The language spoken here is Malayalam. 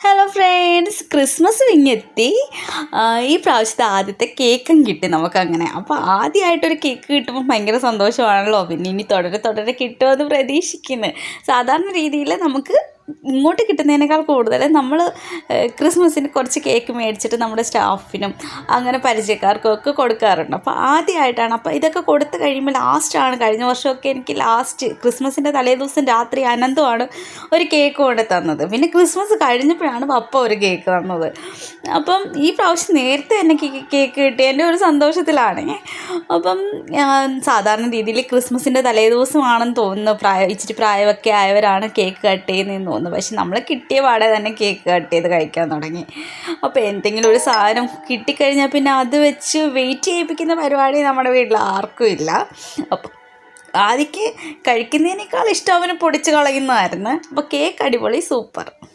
Hello friends, Christmas ഇങ്ങെത്തി. ഈ പ്രാവശ്യത്തെ ആദ്യത്തെ കേക്കും കിട്ടി നമുക്കങ്ങനെ. അപ്പോൾ ആദ്യമായിട്ടൊരു കേക്ക് കിട്ടുമ്പോൾ ഭയങ്കര സന്തോഷമാണല്ലോ. പിന്നെ ഇനി തുടരെ കിട്ടുമെന്ന് പ്രതീക്ഷിക്കുന്നു. സാധാരണ രീതിയിൽ നമുക്ക് ഇങ്ങോട്ട് കിട്ടുന്നതിനേക്കാൾ കൂടുതൽ നമ്മൾ ക്രിസ്മസിന് കുറച്ച് കേക്ക് മേടിച്ചിട്ട് നമ്മുടെ സ്റ്റാഫിനും അങ്ങനെ പരിചയക്കാർക്കും ഒക്കെ കൊടുക്കാറുണ്ട്. അപ്പോൾ ആദ്യമായിട്ടാണ്. അപ്പോൾ ഇതൊക്കെ കൊടുത്തു കഴിയുമ്പോൾ ലാസ്റ്റാണ്. കഴിഞ്ഞ വർഷമൊക്കെ എനിക്ക് ലാസ്റ്റ് ക്രിസ്മസിൻ്റെ തലേദിവസം രാത്രി അനന്തമാണ് ഒരു കേക്ക് കൊണ്ട് തന്നത്. പിന്നെ ക്രിസ്മസ് കഴിഞ്ഞപ്പോഴാണ് പപ്പ ഒരു കേക്ക് തന്നത്. അപ്പം ഈ പ്രാവശ്യം നേരത്തെ തന്നെ കേക്ക് കിട്ടിയതിൻ്റെ ഒരു സന്തോഷത്തിലാണ്. അപ്പം സാധാരണ രീതിയിൽ ക്രിസ്മസിൻ്റെ തലേദിവസമാണെന്ന് തോന്നുന്നു. ഇച്ചിരി പ്രായമൊക്കെ ആയവരാണ് കേക്ക് കട്ട് ചെയ്യുന്നതെന്ന് തോന്നുന്നു. പക്ഷെ നമ്മൾ കിട്ടിയ പാടെ തന്നെ കേക്ക് കട്ട് ചെയ്ത് കഴിക്കാൻ തുടങ്ങി. അപ്പോൾ എന്തെങ്കിലും ഒരു സാധനം കിട്ടിക്കഴിഞ്ഞാൽ പിന്നെ അത് വെച്ച് വെയിറ്റ് ചെയ്യിപ്പിക്കുന്ന പരിപാടി നമ്മുടെ വീട്ടിൽ ആർക്കും ഇല്ല. അപ്പോൾ ആദ്യമൊക്കെ കഴിക്കുന്നതിനേക്കാൾ ഇഷ്ടം അവന് പൊടിച്ച് കളയുന്നതായിരുന്നു. അപ്പോൾ കേക്ക് അടിപൊളി, സൂപ്പർ.